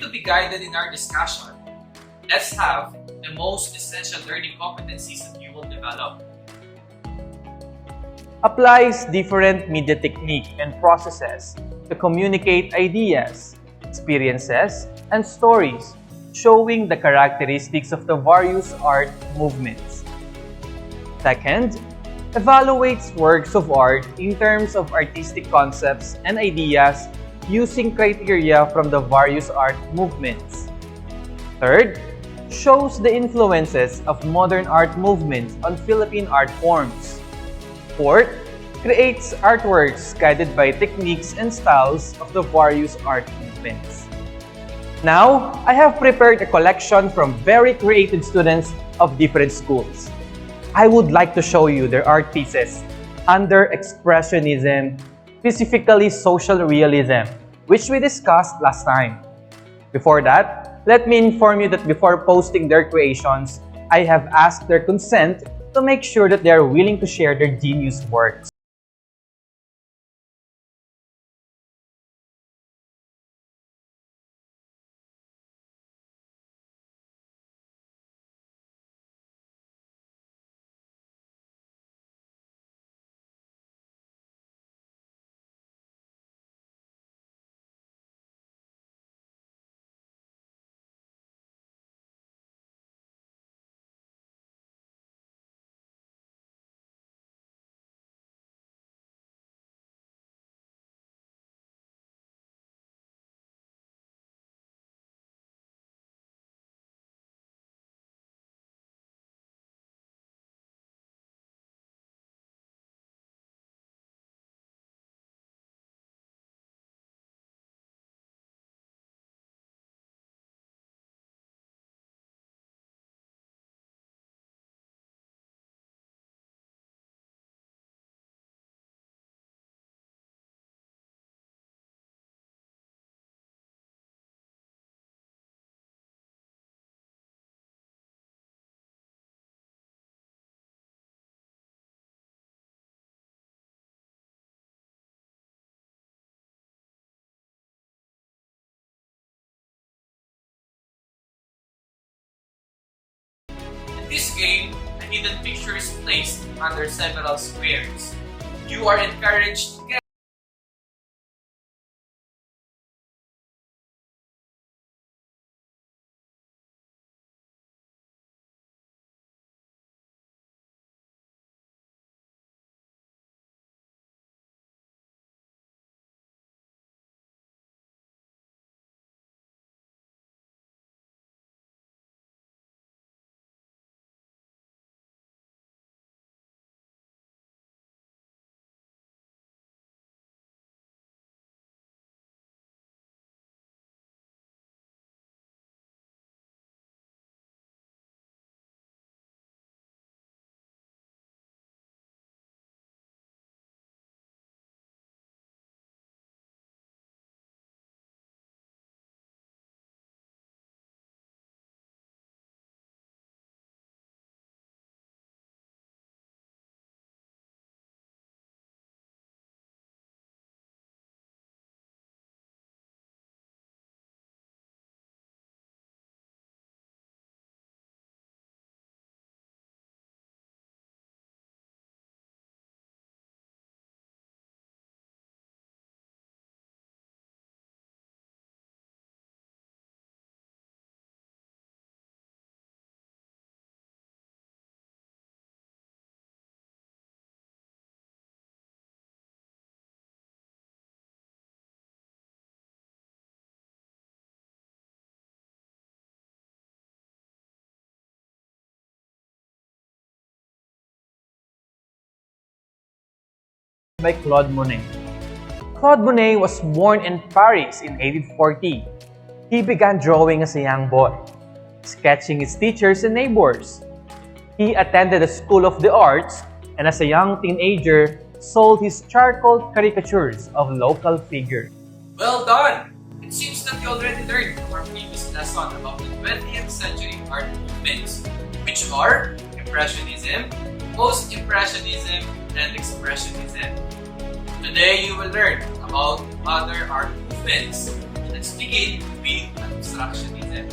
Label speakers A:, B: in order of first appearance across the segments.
A: To be guided in our discussion, let's have the most essential learning competencies that you will develop.
B: Applies different media technique and processes to communicate ideas, experiences, and stories, showing the characteristics of the various art movements. Second, evaluates works of art in terms of artistic concepts and ideas using criteria from the various art movements. Third, shows the influences of modern art movements on Philippine art forms. Fourth, creates artworks guided by techniques and styles of the various art movements. Now, I have prepared a collection from very creative students of different schools. I would like to show you their art pieces under Expressionism, specifically social realism, which we discussed last time. Before that, let me inform you that before posting their creations, I have asked their consent to make sure that they are willing to share their genius works.
A: In this game, a hidden picture is placed under several squares. You are encouraged to guess
B: By Claude Monet. Claude Monet was born in Paris in 1840. He began drawing as a young boy, sketching his teachers and neighbors. He attended the School of the Arts and as a young teenager, sold his charcoal caricatures of local figures.
A: Well done! It seems that you already learned from our previous lesson about the 20th century art movements, which are Impressionism, Post-Impressionism, and Expressionism. Today you will learn about other art movements. Let's begin with Abstractionism. Abstractionism.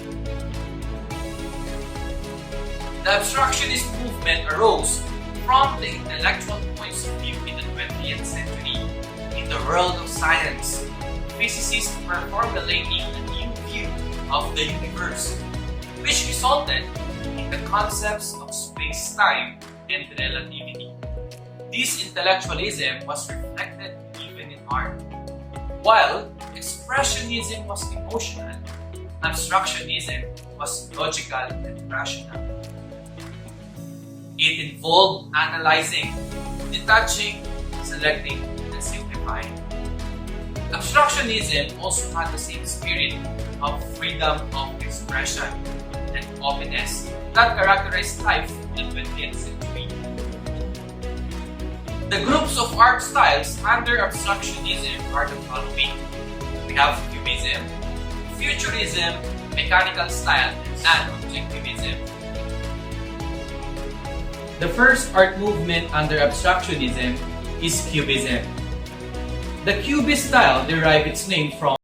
A: The Abstractionist movement arose from the intellectual points of view in the 20th century. In the world of science, physicists were formulating a new view of the universe, which resulted in the concepts of space-time and relativity. This intellectualism was reflected even in art. While Expressionism was emotional, Abstractionism was logical and rational. It involved analyzing, detaching, selecting, and simplifying. Abstractionism also had the same spirit of freedom of expression and openness that characterized life in the 20th century. The groups of art styles under Abstractionism are the following. We have Cubism, Futurism, Mechanical style, and Objectivism. The first art movement under Abstractionism is Cubism. The Cubist style derived its name from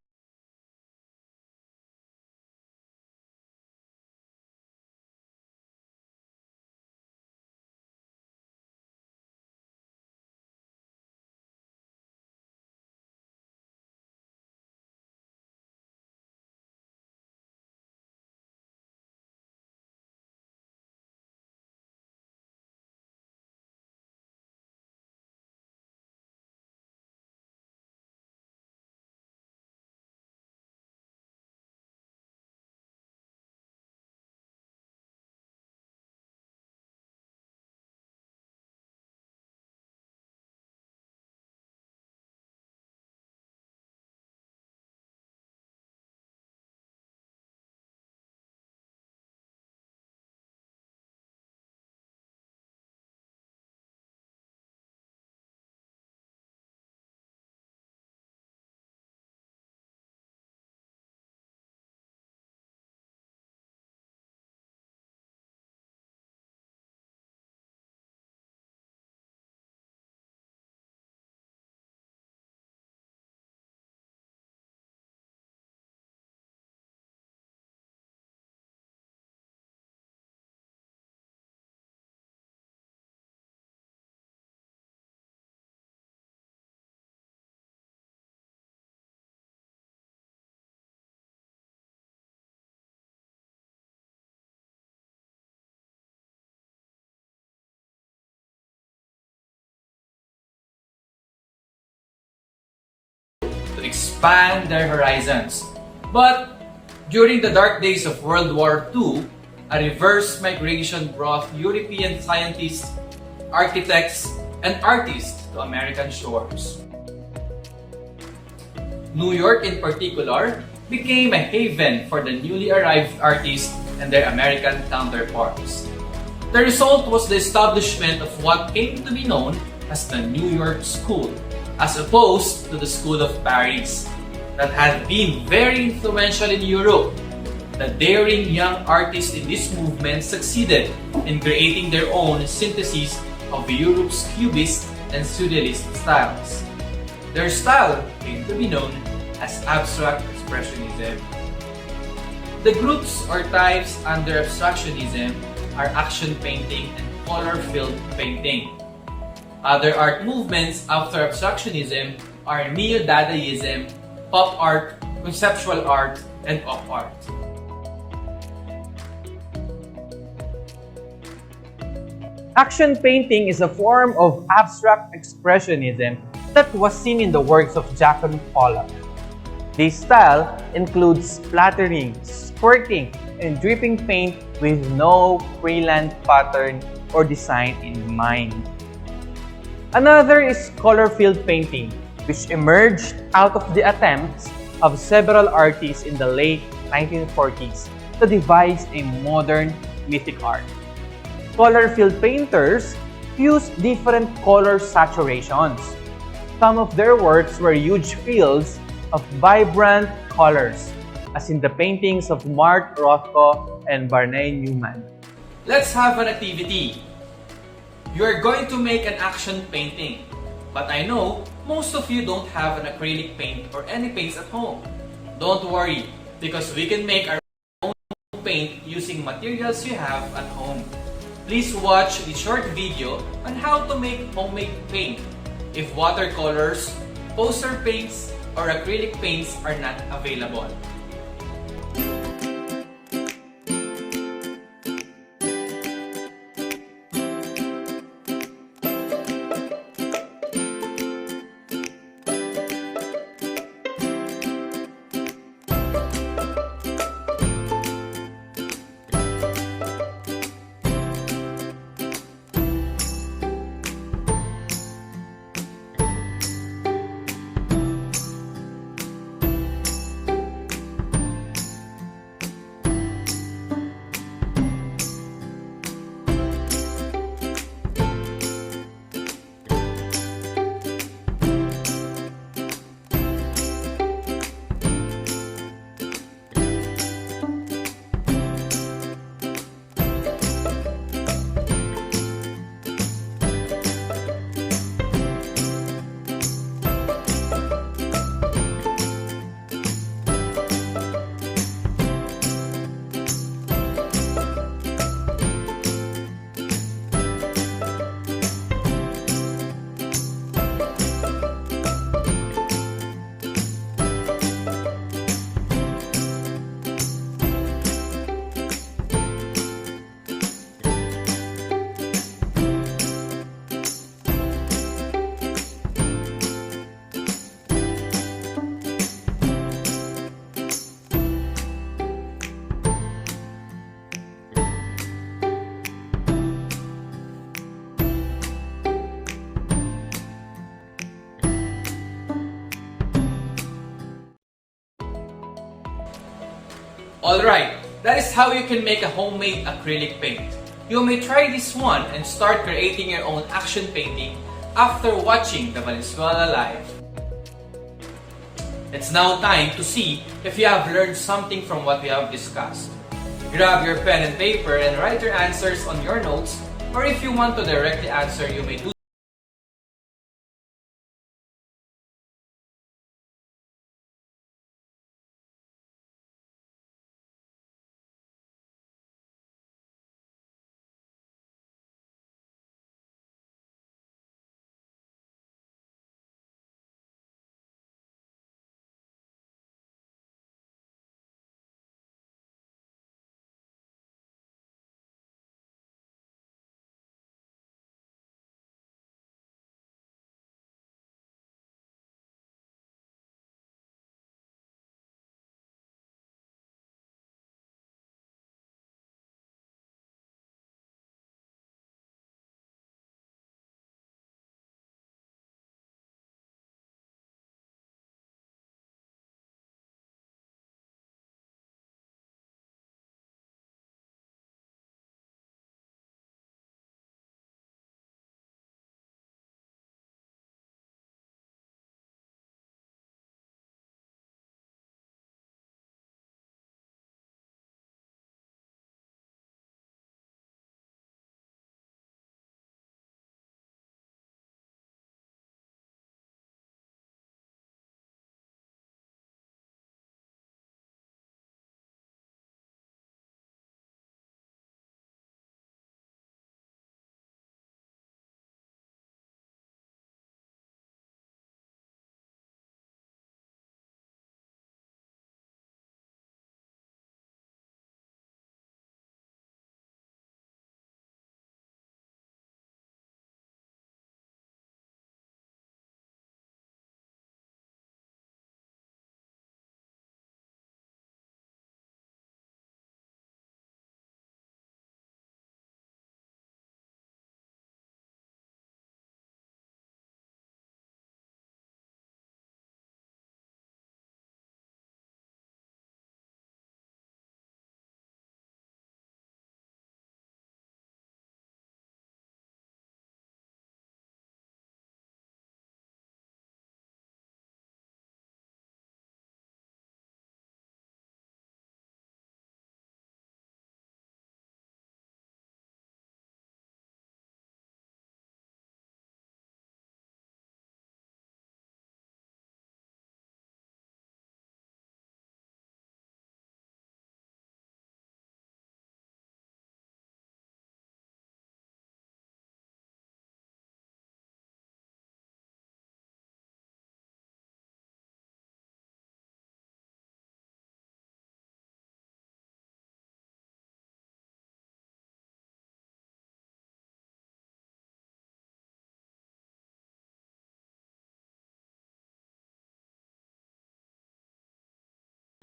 A: to expand their horizons. But during the dark days of World War II, a reverse migration brought European scientists, architects, and artists to American shores. New York in particular became a haven for the newly arrived artists and their American counterparts. The result was the establishment of what came to be known as the New York School, as opposed to the School of Paris, that had been very influential in Europe. The daring young artists in this movement succeeded in creating their own synthesis of Europe's Cubist and Surrealist styles. Their style came to be known as Abstract Expressionism. The groups or types under Abstractionism are action painting and color-filled painting. Other art movements after Abstractionism are Neo-Dadaism, pop art, conceptual art, and op art.
B: Action painting is a form of abstract expressionism that was seen in the works of Jackson Pollock. This style includes splattering, squirting, and dripping paint with no freehand pattern or design in mind. Another is color-filled painting, which emerged out of the attempts of several artists in the late 1940s to devise a modern mythic art. Color-filled painters used different color saturations. Some of their works were huge fields of vibrant colors, as in the paintings of Mark Rothko and Barney Newman.
A: Let's have an activity. You are going to make an action painting, but I know most of you don't have an acrylic paint or any paints at home. Don't worry, because we can make our own paint using materials you have at home. Please watch the short video on how to make homemade paint if watercolors, poster paints, or acrylic paints are not available. Alright, that is how you can make a homemade acrylic paint. You may try this one and start creating your own action painting after watching the Valenzuela live. It's now time to see if you have learned something from what we have discussed. Grab your pen and paper and write your answers on your notes, or if you want to directly answer, you may do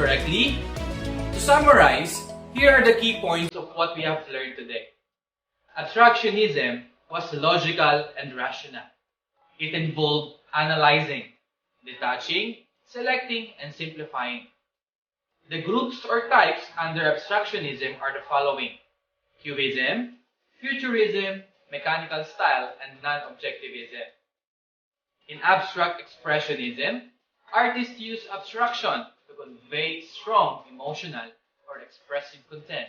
A: correctly? To summarize, here are the key points of what we have learned today. Abstractionism was logical and rational. It involved analyzing, detaching, selecting, and simplifying. The groups or types under abstractionism are the following: Cubism, Futurism, Mechanical Style, and Non-Objectivism. In abstract expressionism, artists use abstraction to convey strong emotional or expressive content.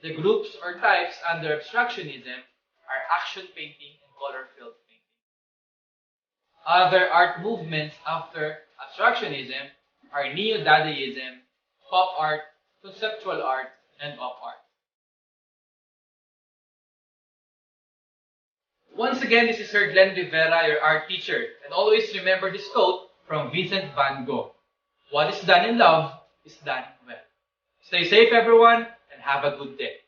A: The groups or types under abstractionism are action painting and color-filled painting. Other art movements after abstractionism are neo-Dadaism, pop art, conceptual art, and op art. Once again, this is Sir Glenn Rivera, your art teacher, and always remember this quote from Vincent van Gogh: "What is done in love is done well." Stay safe, everyone, and have a good day.